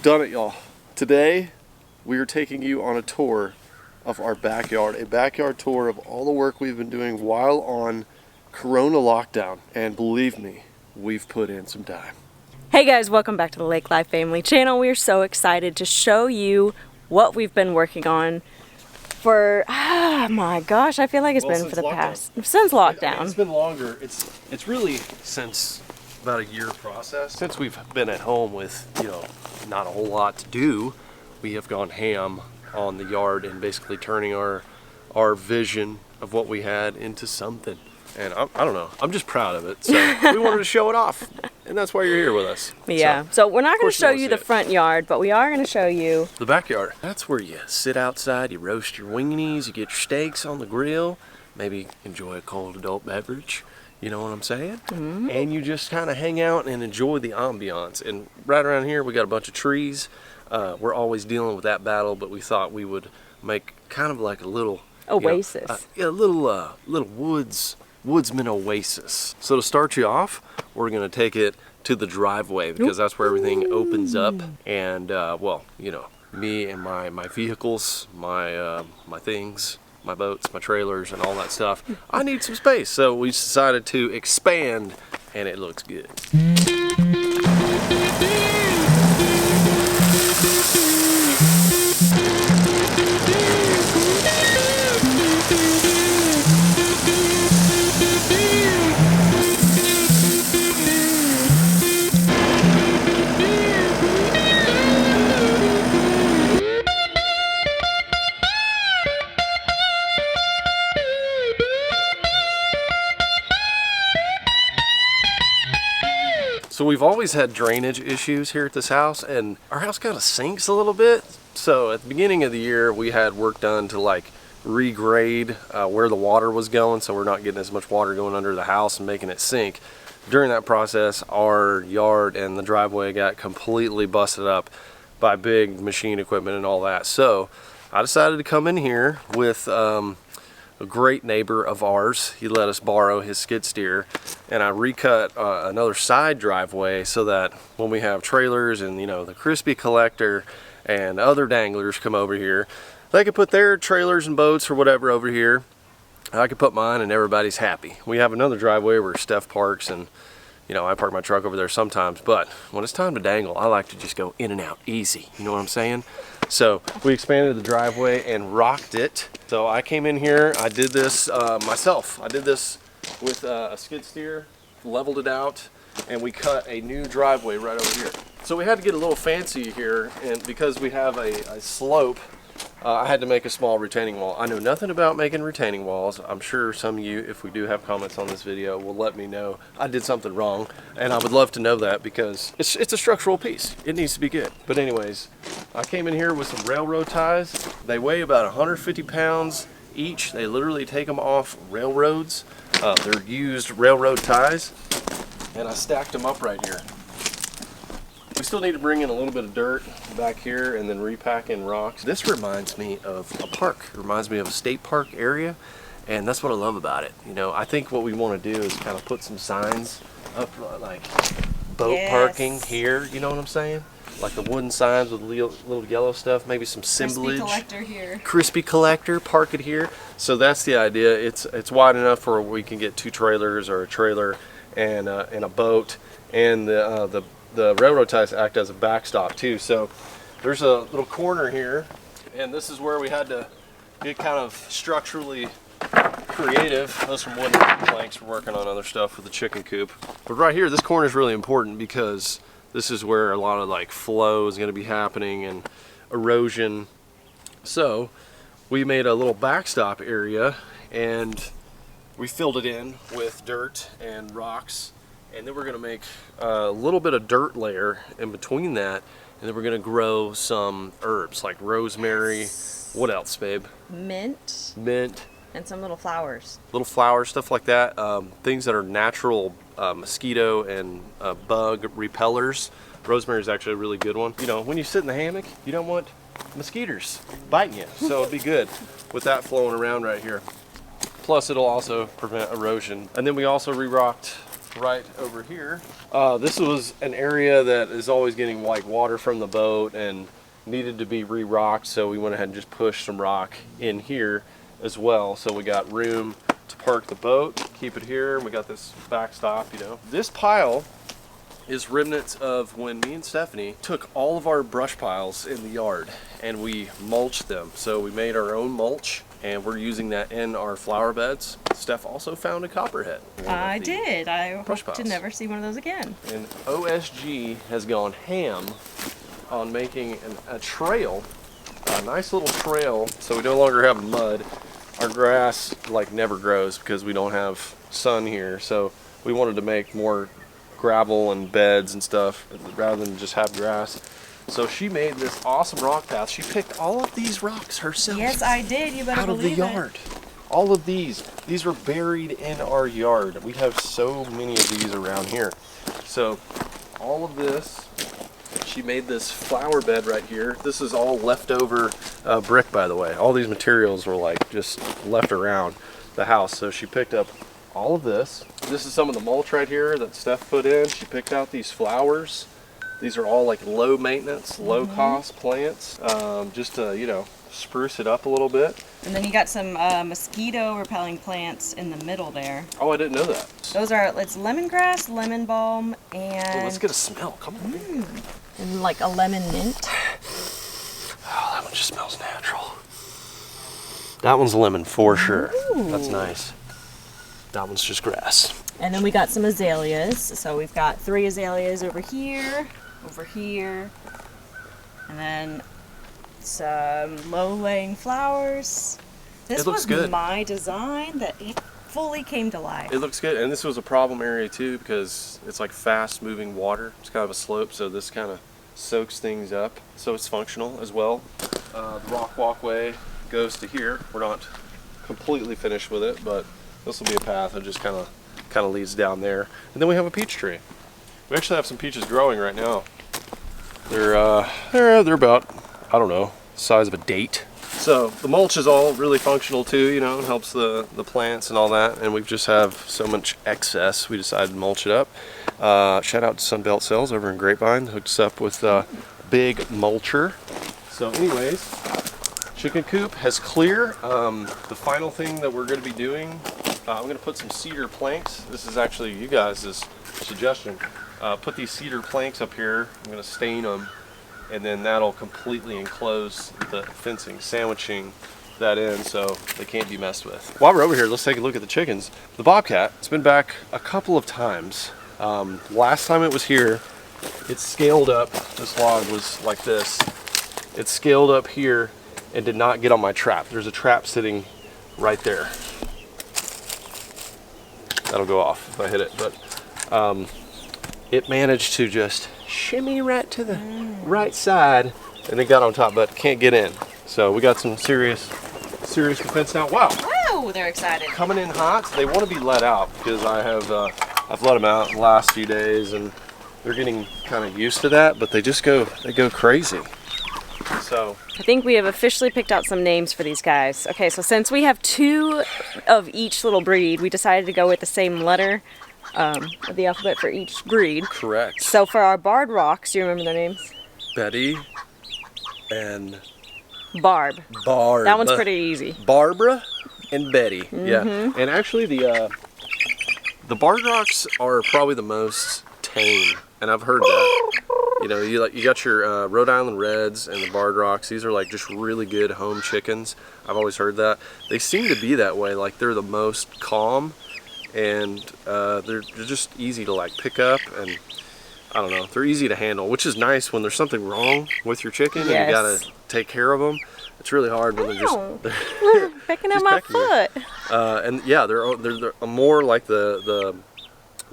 done it, y'all. Today, we are taking you on a tour of our backyard. A backyard tour of all the work we've been doing while on Corona lockdown. And believe me, we've put in some time. Hey guys, welcome back to the Lake Life Family channel. We're so excited to show you what we've been working on for, my gosh, I feel like it's been for the past, since lockdown. It's been longer. It's really since about a year process. Since we've been at home with, not a whole lot to do, we have gone ham on the yard and basically turning our vision of what we had into something. And I don't know, I'm just proud of it. So we wanted to show it off. And that's why you're here with us. Yeah, so we're not going to show you the front yard, but we are going to show you the backyard. That's where you sit outside, you roast your wingies, you get your steaks on the grill, maybe enjoy a cold adult beverage, you know what I'm saying? Mm-hmm. And you just kind of hang out and enjoy the ambiance. And right around here, we got a bunch of trees. We're always dealing with that battle, but we thought we would make kind of like a little oasis. A little woodsman oasis. So to start you off, we're gonna take it to the driveway because that's where everything opens up. And me and my vehicles, my things, my boats, my trailers, and all that stuff, I need some space. So we decided to expand, and it looks good. So we've always had drainage issues here at this house, and our house kind of sinks a little bit. So at the beginning of the year, we had work done to like regrade where the water was going, so we're not getting as much water going under the house and making it sink. During that process, our yard and the driveway got completely busted up by big machine equipment and all that. So I decided to come in here with a great neighbor of ours. He let us borrow his skid steer, and I recut another side driveway so that when we have trailers and the crispy collector and other danglers come over here, they could put their trailers and boats or whatever over here. I could put mine and everybody's happy. We have another driveway where Steph parks, and I park my truck over there sometimes, but when it's time to dangle, I like to just go in and out easy. You know what I'm saying? So we expanded the driveway and rocked it. So I came in here, I did this myself. I did this with a skid steer, leveled it out, and we cut a new driveway right over here. So we had to get a little fancy here, and because we have a slope, I had to make a small retaining wall. I know nothing about making retaining walls. I'm sure some of you, if we do have comments on this video, will let me know I did something wrong, and I would love to know that because it's a structural piece. It needs to be good. But anyways, I came in here with some railroad ties. They weigh about 150 pounds each. They literally take them off railroads. They're used railroad ties, and I stacked them up right here. We still need to bring in a little bit of dirt back here and then repack in rocks. This reminds me of a park. It reminds me of a state park area, and that's what I love about it. I think what we want to do is kind of put some signs up, like boat parking here, you know what I'm saying? Like the wooden signs with little yellow stuff, maybe some symbolage. Crispy collector here. Crispy collector, park it here. So that's the idea. It's wide enough where we can get two trailers or a trailer and a boat, and the railroad ties act as a backstop too. So there's a little corner here, and this is where we had to get kind of structurally creative. Those are wooden planks. We're working on other stuff with the chicken coop. But right here, this corner is really important because this is where a lot of like flow is going to be happening and erosion. So we made a little backstop area, and we filled it in with dirt and rocks. And then we're going to make a little bit of dirt layer in between that, and then we're going to grow some herbs like rosemary. What else, babe? Mint. And some little flowers. Little flowers, stuff like that. Things that are natural mosquito and bug repellers. Rosemary is actually a really good one. When you sit in the hammock, you don't want mosquitoes biting you, so it'd be good with that flowing around right here. Plus, it'll also prevent erosion. And then we also re-rocked right over here. This was an area that is always getting like water from the boat and needed to be re-rocked, so we went ahead and just pushed some rock in here as well. So we got room to park the boat, keep it here, and we got this backstop, you know. This pile is remnants of when me and Stephanie took all of our brush piles in the yard and we mulched them. So we made our own mulch and we're using that in our flower beds. Steph also found a copperhead. I did. I hope piles. to never see one of those again. And OSG has gone ham on making a trail, a nice little trail, so we no longer have mud. Our grass like never grows because we don't have sun here, so we wanted to make more gravel and beds and stuff rather than just have grass. So she made this awesome rock path. She picked all of these rocks herself. Yes, I did. You better out of the believe yard. All of these were buried in our yard. We have so many of these around here. So all of this, she made this flower bed right here. This is all leftover brick, by the way. All these materials were like just left around the house. So she picked up all of this. This is some of the mulch right here that Steph put in. She picked out these flowers. These are all like low maintenance, low cost plants, just to, you know, spruce it up a little bit. And then you got some mosquito repelling plants in the middle there. Oh, I didn't know that. Those are, it's lemongrass, lemon balm, and... Oh, let's get a smell. Come on. And like a lemon mint. Oh, that one just smells natural. That one's lemon for sure. That's nice. That one's just grass. And then we got some azaleas. So we've got 3 azaleas over here, and then some low-laying flowers. This looks was good. my design that it fully came to life. It looks good, and this was a problem area too because it's like fast-moving water. It's kind of a slope, so this kind of soaks things up. So it's functional as well. The rock walkway goes to here. We're not completely finished with it, but this will be a path that just kind of leads down there. And then we have a peach tree. We actually have some peaches growing right now. They're about, I don't know, size of a date. So the mulch is all really functional too, you know, it helps the plants and all that, and we just have so much excess, we decided to mulch it up. Shout out to Sunbelt Sales over in Grapevine, hooked us up with a big mulcher. So anyways, chicken coop has clear. The final thing that we're going to be doing, I'm going to put some cedar planks. This is actually you guys' suggestion. Put these cedar planks up here, I'm going to stain them, and then that'll completely enclose the fencing, sandwiching that in so they can't be messed with. While we're over here, let's take a look at the chickens. The bobcat, it's been back a couple of times. Last time it was here, it scaled up. This log was like this. It scaled up here and did not get on my trap. There's a trap sitting right there. That'll go off if I hit it, but it managed to just shimmy right to the right side and it got on top, but can't get in. So we got some serious defense now. Wow. Woo, they're excited. Coming in hot. They want to be let out because I've let them out the last few days and they're getting kind of used to that, but they go crazy. So I think we have officially picked out some names for these guys. Okay, so since we have 2 of each little breed, we decided to go with the same letter of the alphabet for each breed. correct. So for our barred rocks, do you remember their names? Betty and Barb. Barb. That one's pretty easy. Barbara and Betty. Yeah. And actually the barred rocks are probably the most tame, and I've heard that. You know, you got your Rhode Island Reds and the barred rocks. These are like just really good home chickens. I've always heard that. They seem to be that way. Like they're the most calm, and they're just easy to like pick up, and I don't know, they're easy to handle, which is nice when there's something wrong with your chicken and you gotta take care of them. It's really hard when they're picking at my foot. And yeah, they're more like the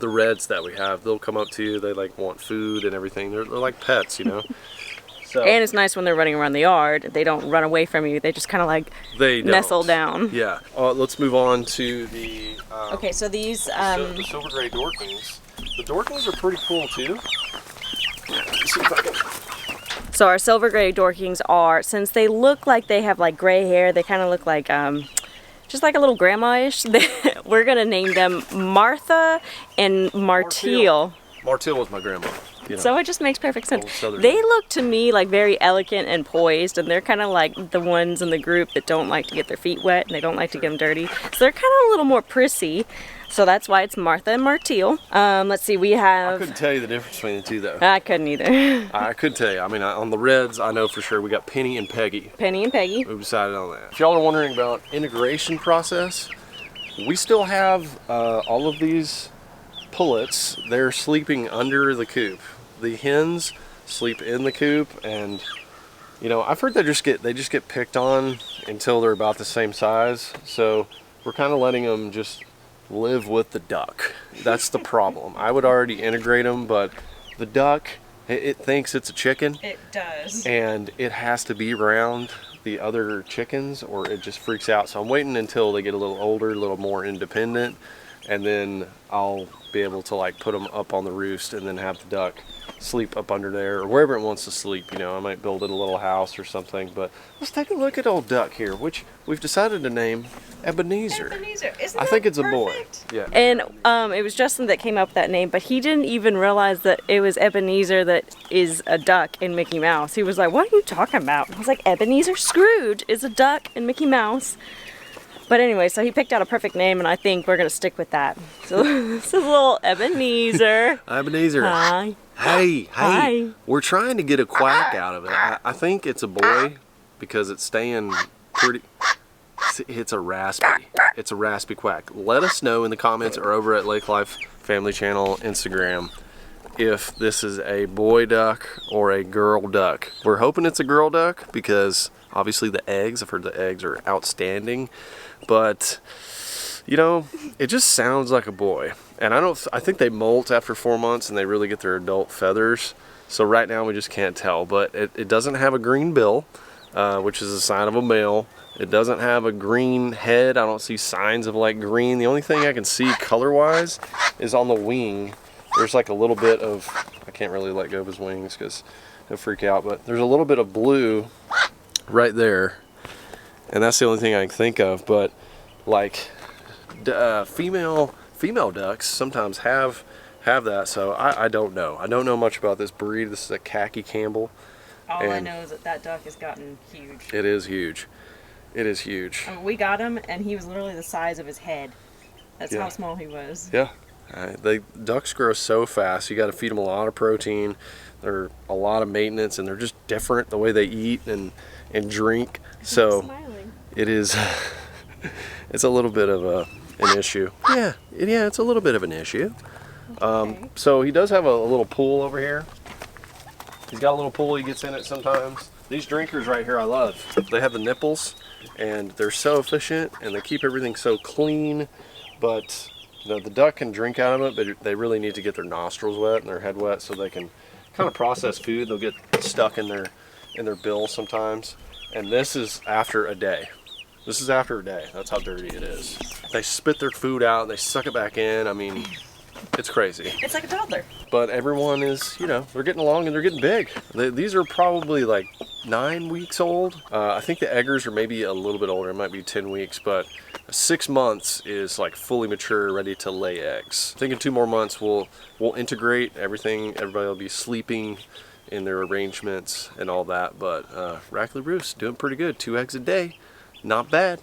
reds that we have. They'll come up to you, they like want food and everything. They're like pets, you know. So, and it's nice when they're running around the yard. They don't run away from you. They just kind of like nestle down. Yeah. Let's move on to the okay, so these the silver gray Dorkings. The Dorkings are pretty cool too. Let's see if I can... So our silver gray Dorkings are, since they look like they have like gray hair, they kind of look like just like a little grandma-ish. we're gonna name them Martha and Marteal. Marteal was my grandma. You know, So it just makes perfect sense. Southern They name. look to me like very elegant and poised, and they're kind of like the ones in the group that don't like to get their feet wet and they don't like to get them dirty. So they're kind of a little more prissy. So that's why it's Martha and Marteal. Let's see, we I have. couldn't tell you the difference between the two, though. I couldn't either. I could tell you. I mean, on the reds, I know for sure we got Penny and Peggy. Penny and Peggy. We decided on that. If y'all are wondering about integration process, we still have all of these pullets. They're sleeping under the coop. The hens sleep in the coop, and you know, I've heard they just get picked on until they're about the same size. So we're kind of letting them just live with the duck. That's the problem. I would already integrate them, but the duck, it thinks it's a chicken. It does. And it has to be around the other chickens or it just freaks out. So I'm waiting until they get a little older, a little more independent, and then I'll be able to like put them up on the roost and then have the duck sleep up under there or wherever it wants to sleep. You know, I might build it a little house or something. But let's take a look at old duck here, which we've decided to name Ebenezer. Ebenezer. Isn't I think it's a boy. Yeah. And it was Justin that came up with that name, but he didn't even realize that it was Ebenezer that is a duck in Mickey Mouse. He was like, "What are you talking about?" I was like, "Ebenezer Scrooge is a duck in Mickey Mouse." But anyway, so he picked out a perfect name, and I think we're gonna stick with that. So this is little Ebenezer. Ebenezer. Hi. Hey, Hi. We're trying to get a quack out of it. I think it's a boy because it's staying pretty. It's a raspy quack. Let us know in the comments or over at Lake Life Family Channel Instagram if this is a boy duck or a girl duck. We're hoping it's a girl duck because obviously the eggs, I've heard the eggs are outstanding, but you know, it just sounds like a boy. And I think they molt after 4 months and they really get their adult feathers. So right now we just can't tell, but it doesn't have a green bill, which is a sign of a male. It doesn't have a green head. I don't see signs of like green. The only thing I can see color-wise is on the wing. There's like a little bit of, I can't really let go of his wings because he'll freak out, but there's a little bit of blue right there. And that's the only thing I can think of, but like female ducks sometimes have that, so I don't know. I don't know much about this breed. This is a khaki Campbell. All I know is that duck has gotten huge. It is huge. It is huge. I mean, we got him, and he was literally the size of his head. That's how small he was. Yeah. Ducks grow so fast. You got to feed them a lot of protein. They're a lot of maintenance, and they're just different the way they eat and drink. So it is. It's a little bit of an issue. Yeah, it's a little bit of an issue. Okay. So he does have a little pool over here. He's got a little pool he gets in it sometimes. These drinkers right here I love. They have the nipples and they're so efficient and they keep everything so clean, but you know, the duck can drink out of it, but they really need to get their nostrils wet and their head wet so they can kind of process food. They'll get stuck in their bill sometimes. And this is after a day. This is after a day. That's how dirty it is. They spit their food out and they suck it back in. I mean, it's crazy. It's like a toddler. But everyone is, you know, they're getting along and they're getting big. These are probably like 9 weeks old. I think the eggers are maybe a little bit older. It might be 10 weeks, but 6 months is like fully mature, ready to lay eggs. I think in 2 more months we'll integrate everything. Everybody will be sleeping in their arrangements and all that. But Rackley Roost doing pretty good. 2 eggs a day, not bad.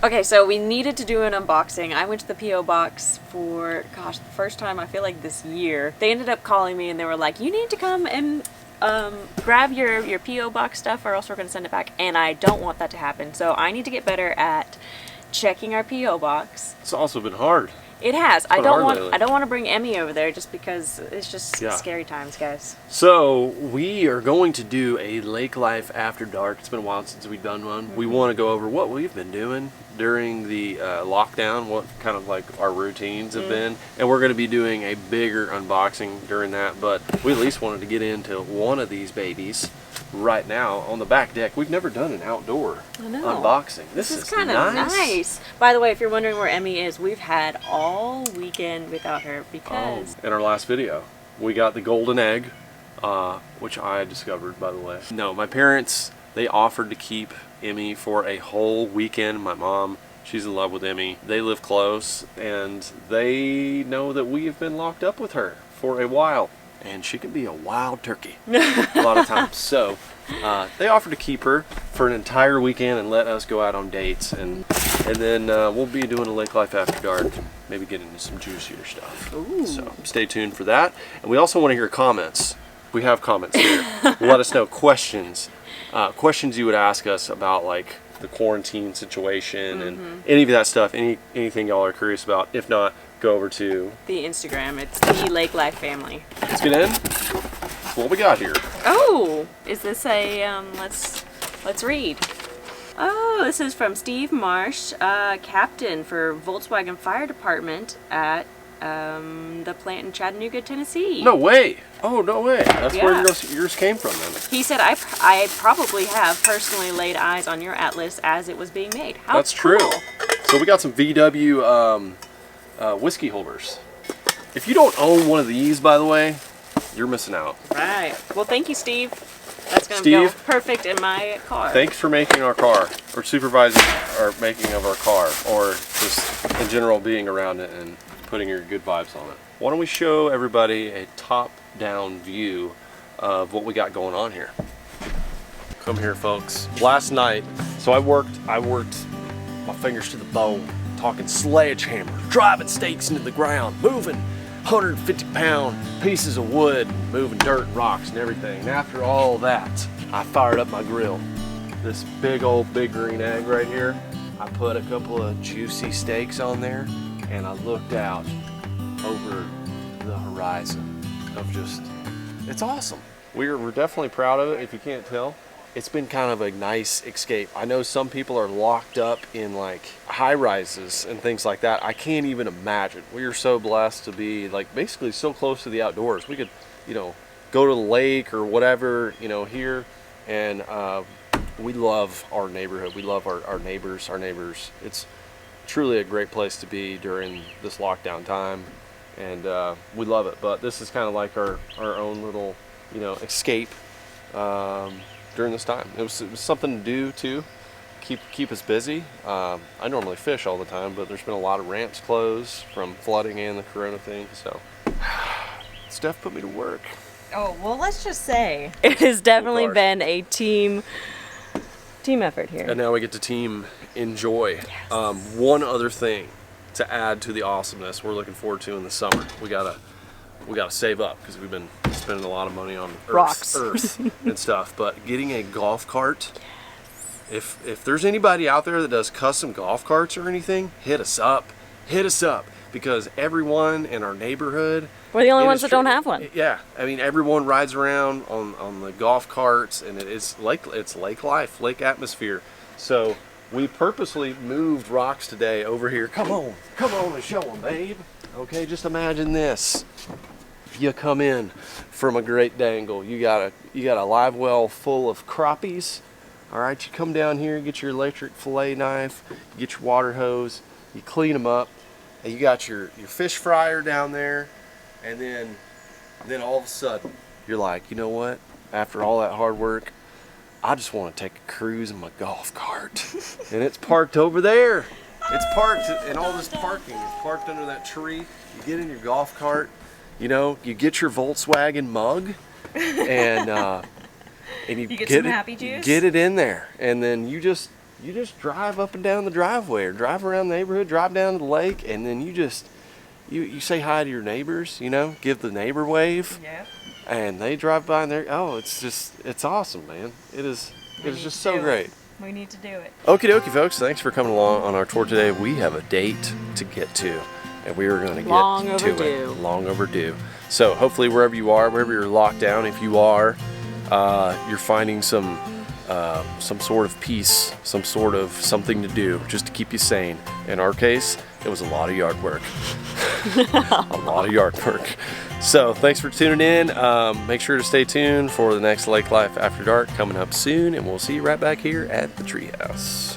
Okay, so we needed to do an unboxing. I went to the P.O. box for, gosh, the first time I feel like this year. They ended up calling me and they were like, you need to come and grab your P.O. box stuff or else we're going to send it back. And I don't want that to happen. So I need to get better at checking our P.O. box. It's also been hard. It has. I don't want to bring Emmy over there just because it's just scary times, guys. So we are going to do a Lake Life After Dark. It's been a while since we've done one. Mm-hmm. We want to go over what we've been doing during the lockdown, what kind of like our routines have been, and we're going to be doing a bigger unboxing during that, but we at least wanted to get into one of these babies right now on the back deck. We've never done an outdoor unboxing. This is kind of nice. By the way, if you're wondering where Emmy is, we've had all weekend without her because in our last video we got the golden egg, which I discovered, by the way. No, my parents, they offered to keep Emmy for a whole weekend. My mom She's in love with Emmy. They live close, and they know that we have been locked up with her for a while. And she can be a wild turkey a lot of times. So they offered to keep her for an entire weekend and let us go out on dates. And then we'll be doing a Lake Life After Dark, maybe get into some juicier stuff. Ooh. So stay tuned for that. And we also want to hear comments. We have comments here. Let us know questions you would ask us about, like the quarantine situation and any of that stuff, anything y'all are curious about. If not, go over to the Instagram. It's the Lake Life Family. Let's get in. What we got here? Oh, is this a let's read. Oh, this is from Steve Marsh, captain for Volkswagen Fire Department at the plant in Chattanooga, Tennessee. No way. Oh, no way. That's Yeah. where yours came from then. He said, I probably have personally laid eyes on your Atlas as it was being made. How That's cool. true. So we got some VW whiskey holders. If you don't own one of these, by the way, you're missing out. Right. Well, thank you, Steve. That's going to go Steve, perfect in my car. Thanks for making our car, or supervising our making of our car, or just in general being around it and putting your good vibes on it. Why don't we show everybody a top-down view of what we got going on here. Come here, folks. Last night, so I worked my fingers to the bone, talking sledgehammer, driving stakes into the ground, moving 150-pound pieces of wood, moving dirt and rocks and everything. And after all that, I fired up my grill. This big green egg right here. I put a couple of juicy steaks on there, and I looked out over the horizon of just, it's awesome. We're definitely proud of it, if you can't tell. It's been kind of a nice escape. I know some people are locked up in like high rises and things like that. I can't even imagine. We are so blessed to be like basically so close to the outdoors. We could, go to the lake or whatever, here. And we love our neighborhood. We love our neighbors. It's truly a great place to be during this lockdown time. And we love it. But this is kind of like our own little, escape. During this time, it was something to do too, keep us busy. I normally fish all the time, but there's been a lot of ramps closed from flooding and the corona thing, so Steph put me to work. Oh, well, let's just say it has definitely been a team effort here. And now we get to team enjoy. Yes. One other thing to add to the awesomeness we're looking forward to in the summer. We gotta save up because we've been spending a lot of money on rocks and stuff. But getting a golf cart, if there's anybody out there that does custom golf carts or anything, hit us up because everyone in our neighborhood, we're the only ones that don't have one. Yeah, I mean everyone rides around on the golf carts, and it's lake life, lake atmosphere. So we purposely moved rocks today over here. Come on and show them, babe. Okay, just imagine this. You come in from a great dangle. You got a live well full of crappies. All right, you come down here, get your electric fillet knife, you get your water hose, you clean them up, and you got your fish fryer down there, and then all of a sudden you're like, you know what? After all that hard work, I just want to take a cruise in my golf cart, and it's parked over there. It's parked, and all this parking is parked under that tree. You get in your golf cart. You get your Volkswagen mug, and you get some happy juice. Get it in there, and then you just drive up and down the driveway, or drive around the neighborhood, drive down to the lake, and then you say hi to your neighbors. Give the neighbor wave. Yeah. And they drive by, and it's awesome, man. It is just so great. We need to do it. Okie dokie, folks. Thanks for coming along on our tour today. We have a date to get to. And we are going to get to it. Long overdue. So hopefully wherever you are, wherever you're locked down, if you are, you're finding some sort of peace, some sort of something to do just to keep you sane. In our case, it was a lot of yard work. A lot of yard work. So thanks for tuning in. Make sure to stay tuned for the next Lake Life After Dark coming up soon, and we'll see you right back here at the Treehouse.